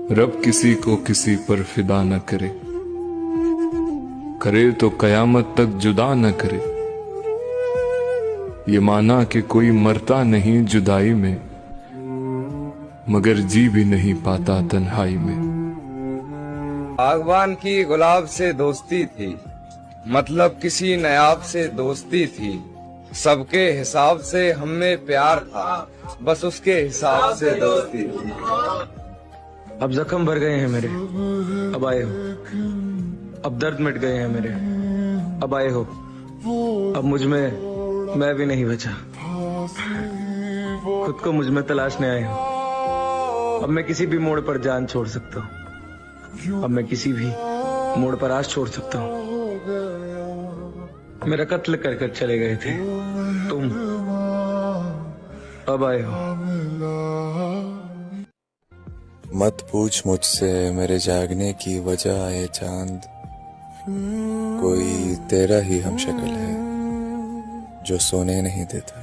रब किसी को किसी पर फिदा न करे, करे तो कयामत तक जुदा न करे। ये माना कि कोई मरता नहीं जुदाई में, मगर जी भी नहीं पाता तन्हाई में। बागवान की गुलाब से दोस्ती थी, मतलब किसी नायाब से दोस्ती थी। सबके हिसाब से हमें प्यार था, बस उसके हिसाब से दोस्ती थी। अब जख्म भर गए हैं मेरे, अब आए हो। अब दर्द मिट गए हैं मेरे, अब आए हो। अब मुझ में मैं भी नहीं बचा, खुद को मुझ में तलाशने आए हो। अब मैं किसी भी मोड़ पर जान छोड़ सकता हूँ, अब मैं किसी भी मोड़ पर आश छोड़ सकता हूँ। मेरा कत्ल कर कर चले गए थे तुम, अब आए हो। मत पूछ मुझसे मेरे जागने की वजह है चांद, कोई तेरा ही हम शक्ल है जो सोने नहीं देता।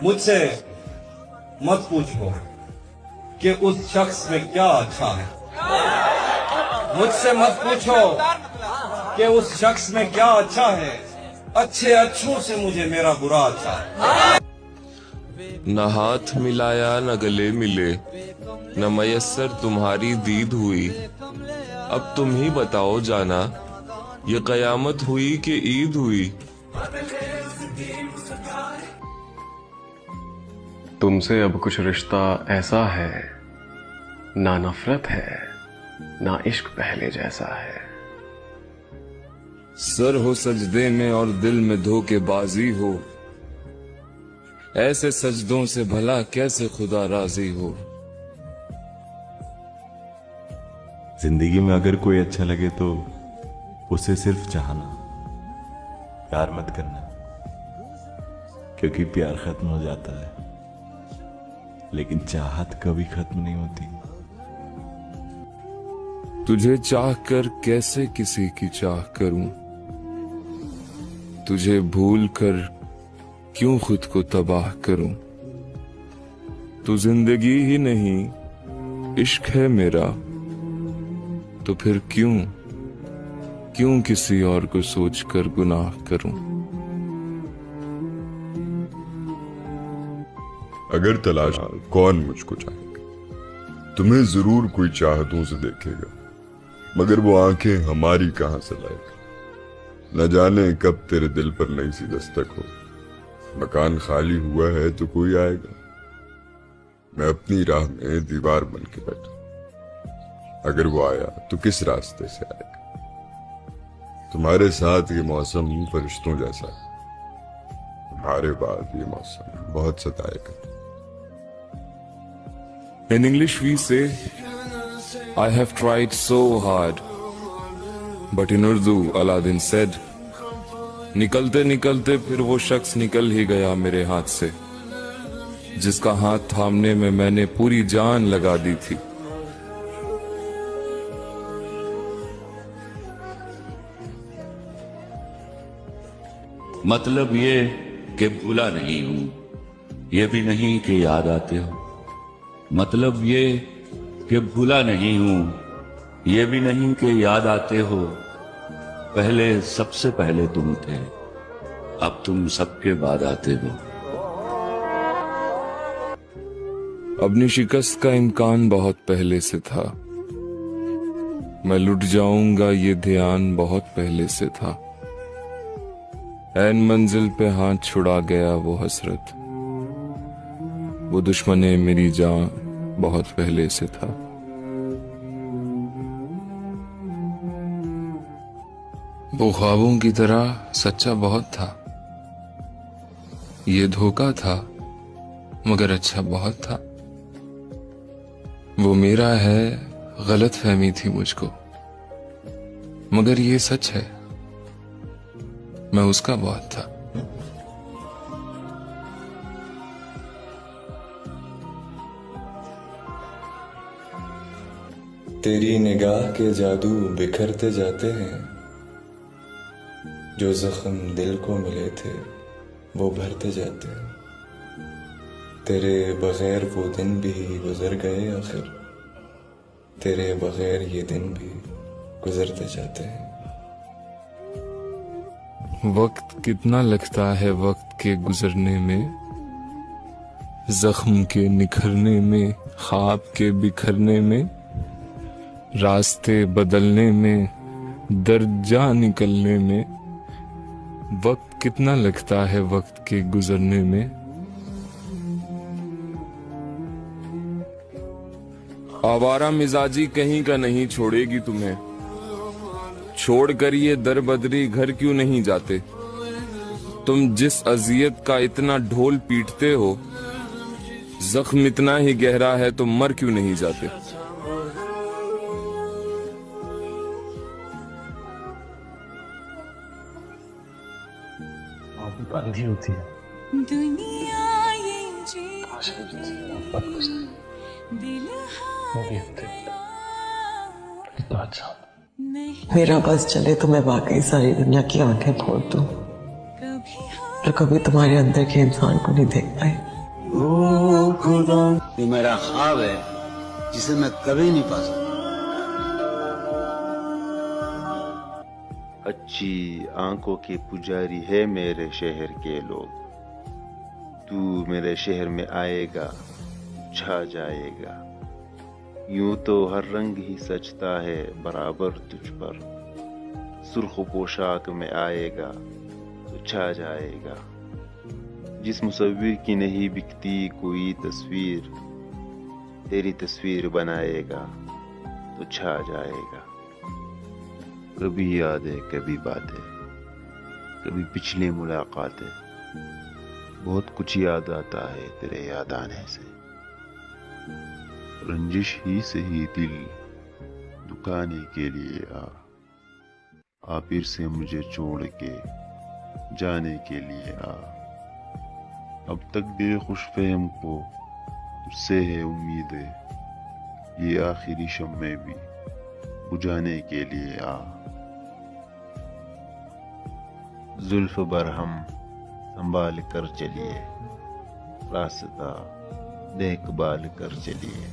मुझसे मत पूछो कि उस शख्स में क्या अच्छा है, मुझसे मत पूछो कि उस शख्स में क्या अच्छा है। अच्छे अच्छों से मुझे मेरा बुरा अच्छा है। न हाथ मिलाया न गले मिले, न मयस्सर तुम्हारी दीद हुई। अब तुम ही बताओ जाना, ये कयामत हुई कि ईद हुई। तुमसे अब कुछ रिश्ता ऐसा है, ना नफरत है ना इश्क पहले जैसा है। सर हो सजदे में और दिल में धोखेबाजी हो, ऐसे सजदों से भला कैसे खुदा राजी हो। जिंदगी में अगर कोई अच्छा लगे तो उसे सिर्फ चाहना, प्यार मत करना, क्योंकि प्यार खत्म हो जाता है लेकिन चाहत कभी खत्म नहीं होती। तुझे चाह कर कैसे किसी की चाह करूं, तुझे भूल कर क्यों खुद को तबाह करूं। तू जिंदगी ही नहीं इश्क है मेरा, तो फिर क्यों किसी और को सोच कर गुनाह करूं। अगर तलाश कौन मुझको चाहेगा, तुम्हें जरूर कोई चाहतों से देखेगा, मगर वो आंखें हमारी कहां से लाएगा। न जाने कब तेरे दिल पर नई सी दस्तक हो, मकान खाली हुआ है तो कोई आएगा। मैं अपनी राह में दीवार बन के बैठा, अगर वो आया तो किस रास्ते से आएगा। तुम्हारे साथ ये मौसम फरिश्तों जैसा है, तुम्हारे बाद ये मौसम बहुत सताएगा। In English we say, I have tried so hard. But in Urdu, Aladdin said, निकलते निकलते फिर वो शख्स निकल ही गया मेरे हाथ से, जिसका हाथ थामने में मैंने पूरी जान लगा दी थी। मतलब ये कि भूला नहीं हूं, ये भी नहीं कि याद आते हो। मतलब ये कि भूला नहीं हूं, ये भी नहीं कि याद आते हो। पहले सबसे पहले तुम थे, अब तुम सबके बाद आते हो। अपनी शिकस्त का इम्कान बहुत पहले से था, मैं लुट जाऊंगा ये ध्यान बहुत पहले से था। ऐन मंजिल पे हाथ छुड़ा गया वो हसरत, वो दुश्मने मेरी जान बहुत पहले से था। वो ख्वाबों की तरह सच्चा बहुत था, ये धोखा था मगर अच्छा बहुत था। वो मेरा है गलत फहमी थी मुझको, मगर ये सच है मैं उसका बहुत था। तेरी निगाह के जादू बिखरते जाते हैं, जो जख्म दिल को मिले थे वो भरते जाते हैं। तेरे बगैर वो दिन भी गुजर गए आखिर, तेरे बगैर ये दिन भी गुजरते जाते हैं। वक्त कितना लगता है वक्त के गुजरने में, जख्म के निखरने में, ख्वाब के बिखरने में, रास्ते बदलने में, दर्द जा निकलने में। वक्त कितना लगता है वक्त के गुजरने में। आवारा मिजाजी कहीं का नहीं छोड़ेगी तुम्हें, छोड़कर ये दर बदरी घर क्यों नहीं जाते। तुम जिस अजियत का इतना ढोल पीटते हो, जख्म इतना ही गहरा है तो मर क्यों नहीं जाते। बंधी होती है दुनिया कितना अच्छा। मेरा बस चले तो मैं वाकई सारी दुनिया की आंखें फोड़ दूं, पर कभी तुम्हारे अंदर के इंसान को नहीं देख पाए। ये मेरा ख्वाब है जिसे मैं कभी नहीं पा सकता। अच्छी आंखों के पुजारी है मेरे शहर के लोग, तू मेरे शहर में आएगा छा जाएगा। यूं तो हर रंग ही सजता है बराबर तुझ पर, सुर्ख पोशाक में आएगा तो छा जाएगा। जिस मुसव्विर की नहीं बिकती कोई तस्वीर, तेरी तस्वीर बनाएगा तो छा जाएगा। कभी यादें कभी बातें, कभी पिछली मुलाकातें, बहुत कुछ याद आता है तेरे याद आने से। रंजिश ही से ही दिल दुखाने के लिए आ फिर से मुझे छोड़ के जाने के लिए आ। अब तक दिल खुशफहम को तुझसे है उम्मीदें, ये आखिरी शम्मे भी बुझाने के लिए आ। जुल्फ बरहम संभाल कर चलिए, रास्ता देखभाल कर चलिए।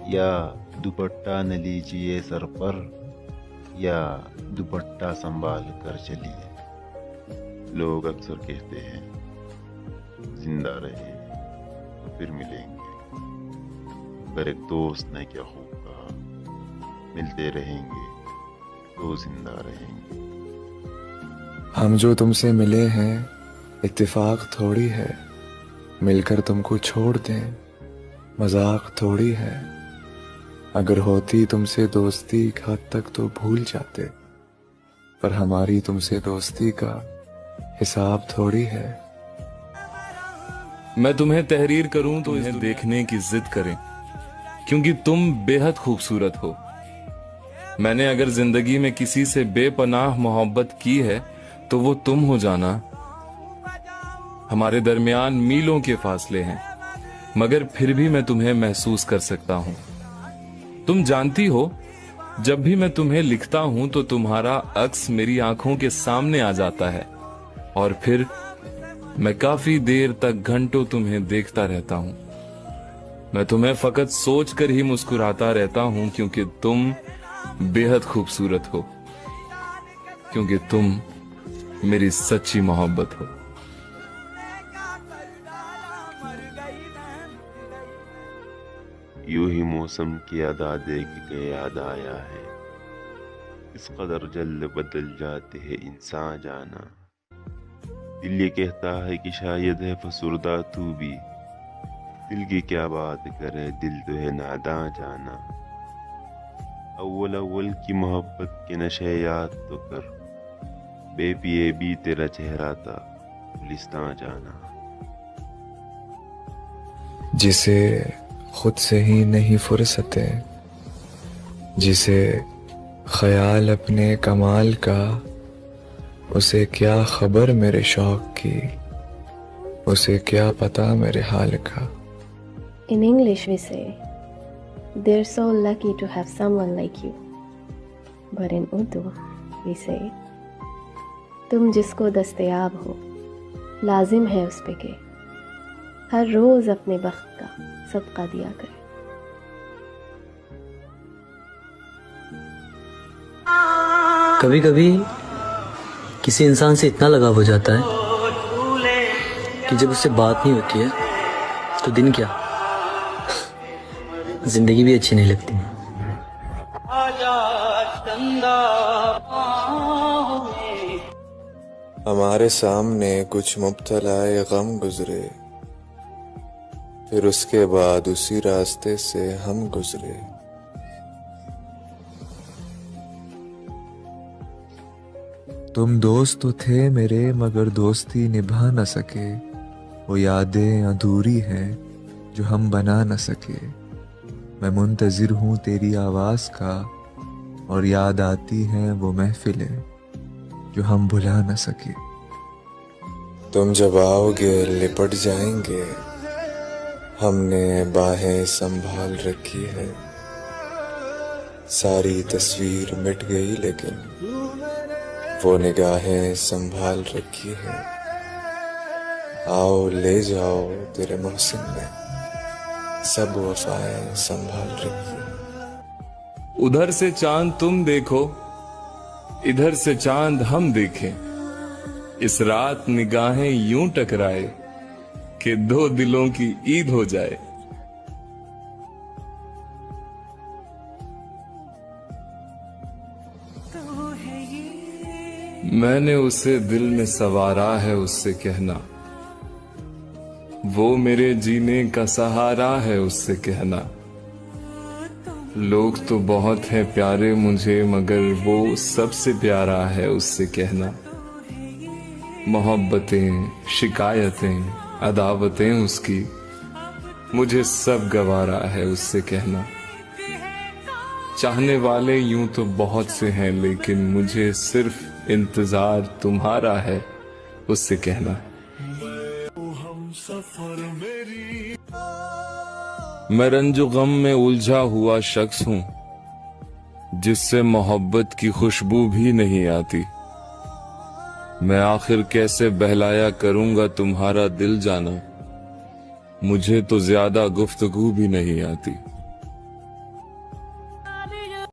या दुपट्टा न लीजिए सर पर, या दुपट्टा संभाल कर चलिए। लोग अक्सर कहते हैं जिंदा रहे तो फिर मिलेंगे, पर एक दोस्त ने क्या खूब कहा, मिलते रहेंगे तो जिंदा रहेंगे। हम जो तुमसे मिले हैं इत्तेफाक थोड़ी है, मिलकर तुमको छोड़ दें मजाक थोड़ी है। अगर होती तुमसे दोस्ती एक हद तक तो भूल जाते, पर हमारी तुमसे दोस्ती का हिसाब थोड़ी है। मैं तुम्हें तहरीर करूं तो इन्हें देखने की जिद करें, क्योंकि तुम बेहद खूबसूरत हो। मैंने अगर जिंदगी में किसी से बेपनाह मोहब्बत की है तो वो तुम हो जाना। हमारे दरमियान मीलों के फासले हैं, मगर फिर भी मैं तुम्हें महसूस कर सकता हूं। तुम जानती हो, जब भी मैं तुम्हें लिखता हूं तो तुम्हारा अक्स मेरी आंखों के सामने आ जाता है, और फिर मैं काफी देर तक घंटों तुम्हें देखता रहता हूं। मैं तुम्हें फकत सोचकर ही मुस्कुराता रहता हूं, क्योंकि तुम बेहद खूबसूरत हो, क्योंकि तुम मेरी सच्ची मोहब्बत हो। यूं ही मौसम की अदा देख के याद आया है, इस कदर जल्द बदल जाते हैं इंसान जाना। दिल ये कहता है कि शायद है फसुर्दा तू भी, दिल की क्या बात करे दिल तो है नादां जाना। अव्वल अव्वल की मोहब्बत के नशे याद तो कर, बेपिए भी तेरा चेहरा था गुलिस्तां जाना। जिसे खुद से ही नहीं फुर्सते, जिसे ख्याल अपने कमाल का, उसे क्या खबर मेरे शौक की, उसे क्या पता मेरे हाल का। In English we say, they're so lucky to have someone like you. But in Urdu we say, तुम जिसको दस्तयाब हो, लाजिम है उस पे के हर रोज अपने वक्त का सदका दिया करें। कभी कभी किसी इंसान से इतना लगाव हो जाता है कि जब उससे बात नहीं होती है तो दिन क्या जिंदगी भी अच्छी नहीं लगती। हमारे सामने कुछ मुब्तलाए गम गुजरे, फिर उसके बाद उसी रास्ते से हम गुजरे। तुम दोस्त तो थे मेरे मगर दोस्ती निभा न सके, वो यादें अधूरी हैं जो हम बना न सके। मैं मुंतजिर हूँ तेरी आवाज का और याद आती हैं वो महफिलें जो हम भुला न सके। तुम जब आओगे लिपट जाएंगे, हमने बाहें संभाल रखी है। सारी तस्वीर मिट गई लेकिन वो निगाहें संभाल रखी है। आओ ले जाओ तेरे मोहसिन में सब वफाएं संभाल रखी है। उधर से चांद तुम देखो, इधर से चांद हम देखें। इस रात निगाहें यूं टकराए कि दो दिलों की ईद हो जाए। मैंने उसे दिल में सवारा है उससे कहना, वो मेरे जीने का सहारा है उससे कहना। लोग तो बहुत हैं प्यारे मुझे मगर वो सबसे प्यारा है उससे कहना। मोहब्बतें शिकायतें अदावतें उसकी मुझे सब गवारा है उससे कहना। चाहने वाले यूं तो बहुत से हैं लेकिन मुझे सिर्फ इंतजार तुम्हारा है उससे कहना। मैं रंजो गम में उलझा हुआ शख्स हूं जिससे मोहब्बत की खुशबू भी नहीं आती। मैं आखिर कैसे बहलाया करूंगा तुम्हारा दिल जाना, मुझे तो ज्यादा गुफ्तगू भी नहीं आती।